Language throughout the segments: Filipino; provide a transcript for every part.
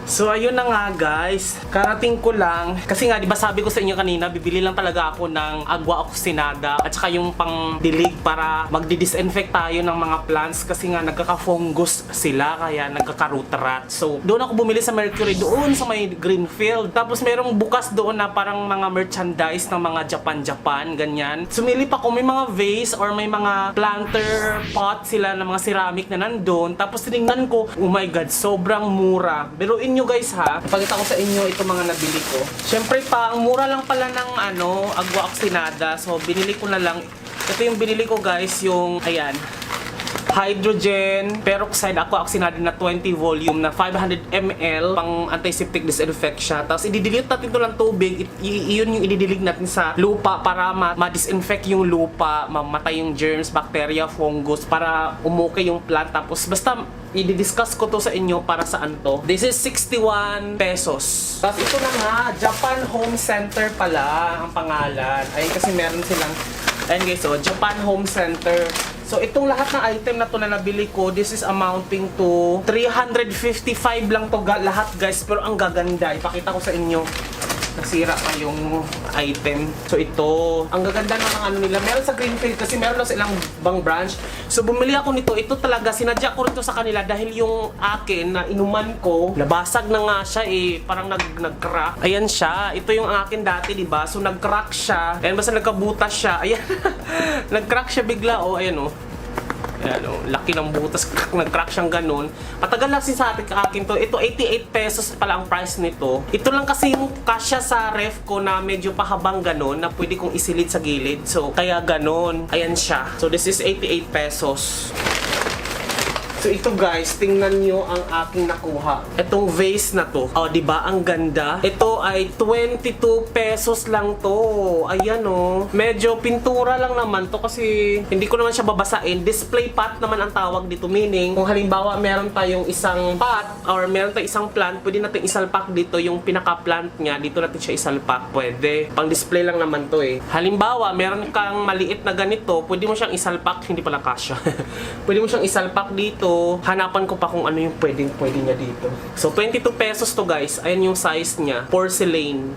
So ayun na nga guys, karating ko lang kasi nga 'di ba sabi ko sa inyo kanina, bibili lang talaga ako ng agua oxinada at saka yung pang dilig para magdi-disinfect tayo ng mga plants kasi nga nagkaka-fungus sila kaya nagkaka-root rot. So doon ako bumili sa Mercury doon sa may Greenfield. Tapos merong bukas doon na parang mga merchandise ng mga Japan ganyan. Sumili pa ko, may mga vase or may mga planter pot sila ng mga ceramic na nandoon. Tapos tinignan ko, oh my god, sobrang mura. Biruin nyo guys ha, ipakita ko sa inyo itong mga nabili ko. Syempre pa, ang mura lang pala ng agua oxinada. So binili ko na lang. Ito yung binili ko guys, yung ayan, hydrogen peroxide aqua oxinada na 20 volume na 500 ml pang antiseptic disinfect siya. Tapos i-dilute natin ito ng tubig. Iyon yung i-dilig natin sa lupa para ma-disinfect yung lupa, mamatay yung germs, bacteria, fungus para umukay yung plant. Tapos basta i-discuss ko to sa inyo para saan to. This is 61 pesos. Tapos ito na nga, Japan Home Center pala ang pangalan. Ay kasi meron silang, ayun guys, so Japan Home Center. So itong lahat ng item na to na nabili ko, this is amounting to 355 lang to lahat guys. Pero ang gaganda, ipakita ko sa inyo. Nasira pa yung item. So ito, ang gaganda ng mga ano nila. Meron sa Greenfield kasi meron lang silang bang branch. So bumili ako nito. Ito talaga, sinadya ko rito sa kanila dahil yung akin na inuman ko, nabasag na nga siya eh. Parang nag-crack. Ayan siya. Ito yung akin dati, diba? So nag-crack siya. Ayan, basta nagkabutas siya. Ayan. Nag-crack siya bigla. Oh, ayan oh. Ayan, oh, laki ng butas, nag-crack siyang ganun. Matagal na sa akin to. Ito 88 pesos pala ang price nito. Ito lang kasi yung kasya sa ref ko na medyo pahabang ganun na pwede kong isilid sa gilid. So kaya ganun. Ayan siya. So this is 88 pesos. So ito guys, tingnan nyo ang aking nakuha. Itong vase na to. Oh, diba? Ang ganda. Ito ay 22 pesos lang to. Ayan oh. Medyo pintura lang naman to kasi hindi ko naman siya babasain. Display pot naman ang tawag dito. Meaning, kung halimbawa meron tayong isang pot or meron tayong isang plant, pwede natin isalpak dito yung pinaka-plant niya. Dito natin siya isalpak. Pwede. Pang display lang naman to eh. Halimbawa, meron kang maliit na ganito, pwede mo siyang isalpak. Hindi pala kasya. Pwede mo siyang isalpak dito. Hanapan ko pa kung ano yung pwede niya dito. So 22 pesos to guys. Ayan yung size niya. Porcelain.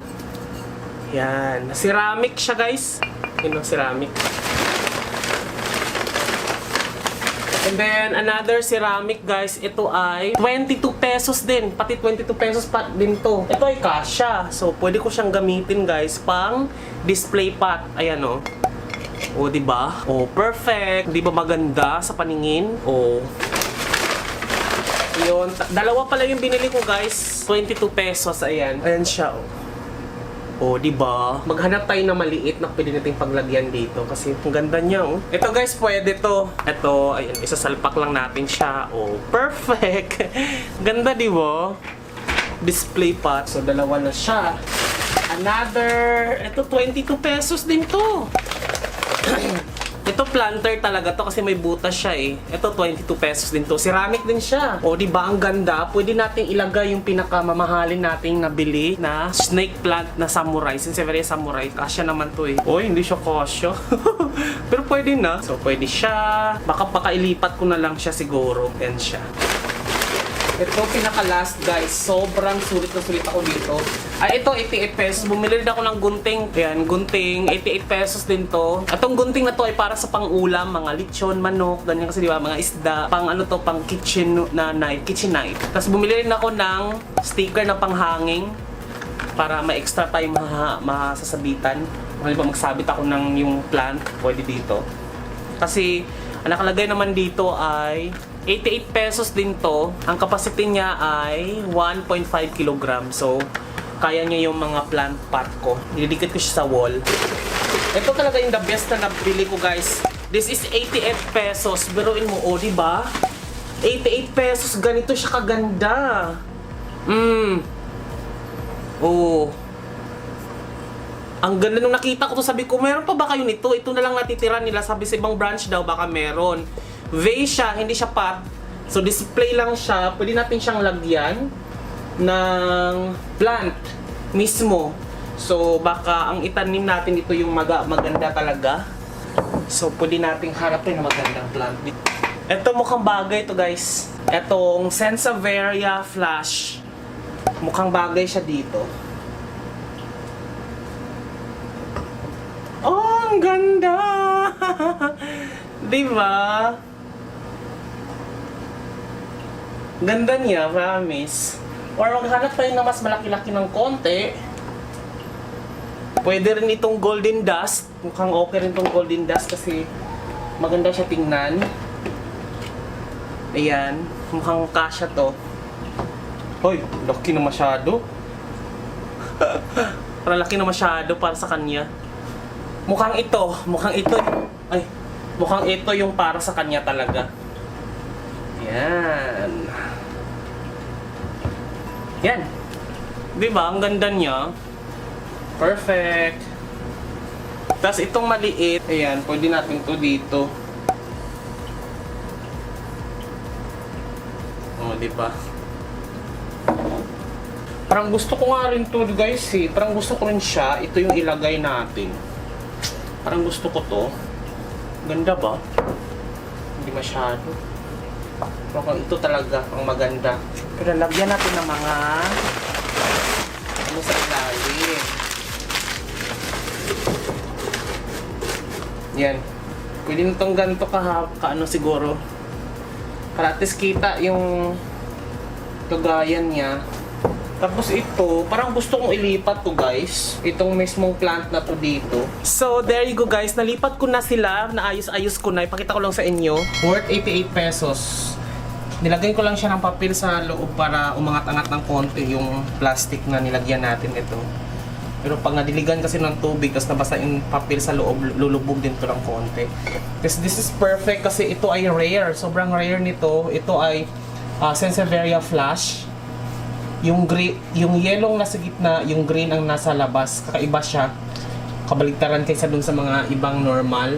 Yan. Ceramic siya guys. Yun ang ceramic. And then another ceramic guys. Ito ay 22 pesos din. Pati 22 pesos pa din to. Ito ay kasya. So pwede ko siyang gamitin guys pang display pot. Ayan o. O diba? O perfect. Di ba maganda sa paningin? O yun. Dalawa pala yung binili ko guys. 22 pesos. Ayan. Ayan siya. O, diba? Maghanap tayo na maliit na pwede nating paglagyan dito. Kasi ang ganda niya, oh. Ito guys, pwede to. Ito, ayan. Isasalpak lang natin siya. O, perfect. Ganda, diba? Display pot. So, dalawa na siya. Another. Ito, 22 pesos din to. Ito planter talaga to kasi may butas siya eh. Ito 22 pesos din to. Ceramic din siya. O di ba ang ganda? Pwede nating ilagay yung pinakamamahalin nating nabili na snake plant na samurai. Sansevieria samurai. Kasya naman to eh. Oy, hindi siya kasya. Pero pwede na. So pwede siya. Baka pakailipat ko na lang siya siguro. Yan siya. Ito pinaka-last guys, sobrang sulit na sulit ako dito. Ay ito 88 pesos, bumili rin ako ng gunting. Ayan, gunting, 88 pesos din to. Itong gunting na to ay para sa pang-ulam, mga lechon, manok, ganyan kasi di ba, mga isda, pang ano to, pang kitchen na knife, kitchen knife. Tapos bumili rin ako ng sticker na panghanging para ma-extra time masasabitan. Halimbawa magsabit ako ng yung plant, pwede dito. Kasi ang nakalagay naman dito ay 88 pesos din to. Ang capacity niya ay 1.5 kg. So, kaya niya yung mga plant pot ko. Nilidikit ko siya sa wall. Ito talaga yung the best na nabili ko guys. This is 88 pesos. Biruin mo, oh, diba? 88 pesos. Ganito siya kaganda. Oh. Ang ganda nung nakita ko to, sabi ko, meron pa ba kayo nito? Ito na lang natitira nila. Sabi sa ibang branch daw, baka meron. Vase siya, hindi siya pot. So display lang siya. Pwede natin siyang lagyan ng plant mismo. So baka ang itanim natin ito yung maganda talaga. So pwede nating harapin na magandang plant. Ito mukhang bagay to guys. Etong Sansevieria Flash. Mukhang bagay siya dito. Oh, ang ganda! Diba? Ganda niya, promise. Or maghanap tayo na mas malaki-laki ng konti. Pwede rin itong golden dust. Mukhang okay rin itong golden dust kasi maganda siya tingnan. Ayan. Mukhang kasya to. Hoy, laki na masyado. Parang laki na masyado para sa kanya. Mukhang ito yung para sa kanya talaga. Yan. Yan. Diba? Ang ganda niya. Perfect. Tapos itong maliit, ayan, pwede natin to dito. Oh, diba? Parang gusto ko nga rin to, guys, eh. Parang gusto ko rin siya. Ito yung ilagay natin. Parang gusto ko to. Ganda ba? Hindi masyado. Pero ito talaga ang maganda. Pero lagyan natin ng mga ano sa ilalim. Yan. Pwede na itong ganito ka ano siguro. Para at least kita yung kagayan niya. Tapos ito, parang gusto kong ilipat to, guys. Itong mismong plant na to dito. So, there you go, guys. Nalipat ko na sila. Naayos-ayos ko na. Ipakita ko lang sa inyo. Worth 88 pesos. Nilagay ko lang siya ng papel sa loob para umangat-angat ng konti yung plastic na nilagyan natin ito. Pero pag nadiligan kasi ng tubig, tapos nabasa yung papel sa loob, lulubog din to ng konti. Kasi this is perfect kasi ito ay rare. Sobrang rare nito. Ito ay Sansevieria flash. Yung yellow nasa gitna, yung green ang nasa labas. Kakaiba siya. Kabaligtaran kaysa dun sa mga ibang normal.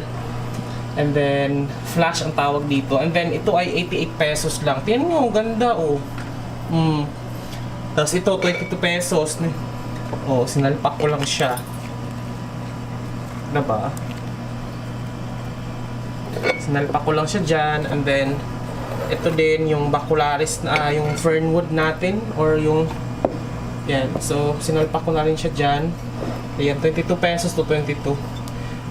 And then, flash ang tawag dito. And then, ito ay 88 pesos lang. Tingnan nyo, ganda oh. Tapos ito, 22 pesos. Oh, sinalpak ko lang siya. Diba? Sinalpak ko lang siya dyan. And then, ito din yung bacularis na yung fernwood natin or yung yan. So sinalpak ko na rin siya diyan. Ayan, 22 pesos to 22.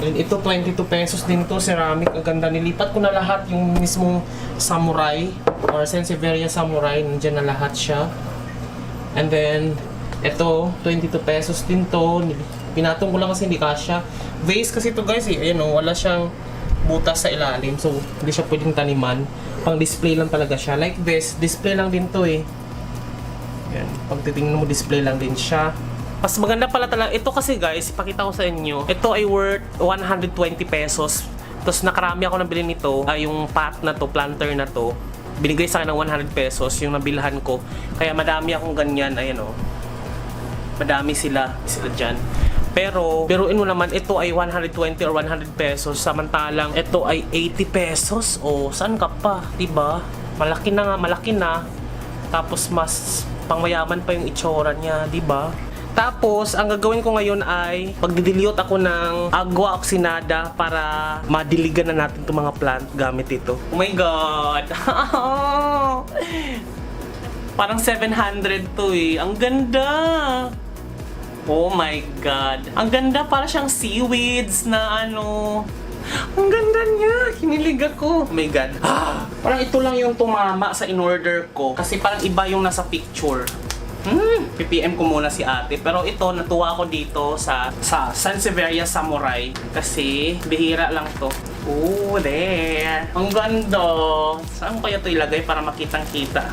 And ito 22 pesos din to, ceramic. Ang ganda, nilipat ko na lahat yung mismong samurai or Sansevieria samurai, nandiyan na lahat siya. And then ito 22 pesos din to. Pinatong ko lang kasi hindi kasya. Vase kasi to, guys, eh. Ayan oh, wala siyang butas sa ilalim, so hindi siya pwedeng taniman. Pang display lang talaga siya. Like this, display lang din to eh. Yan, pag titingnan mo, display lang din siya. Mas maganda pala talaga. Ito kasi, guys, ipakita ko sa inyo. Ito ay worth 120 pesos. Tapos nakarami ako nabili nito. Yung pot na to, planter na to, binigay sa akin ng 100 pesos yung nabilhan ko. Kaya madami akong ganyan. Ayan oh. Madami sila dyan. Pero, biruin mo naman, ito ay 120 or 100 pesos. Samantalang, ito ay 80 pesos. O, saan ka pa? Diba? Malaki na nga, malaki na. Tapos, mas pangmayaman pa yung itsura niya. Diba? Tapos, ang gagawin ko ngayon ay magdidilute ako ng agua oxinada para madiligan na natin itong mga plant gamit ito. Oh my God! Parang 700 to eh. Ang ganda! Oh my God. Ang ganda, para siyang seaweeds na ano. Ang ganda niya. Kinilig ako. Oh my God. Parang ito lang yung tumama sa in-order ko. Kasi parang iba yung nasa picture. PPM ko muna si ate. Pero ito, natuwa ako dito sa Sansevieria Samurai. Kasi bihira lang to. Oh, there. Ang ganda. Saan kaya ito ilagay para makitang-kita?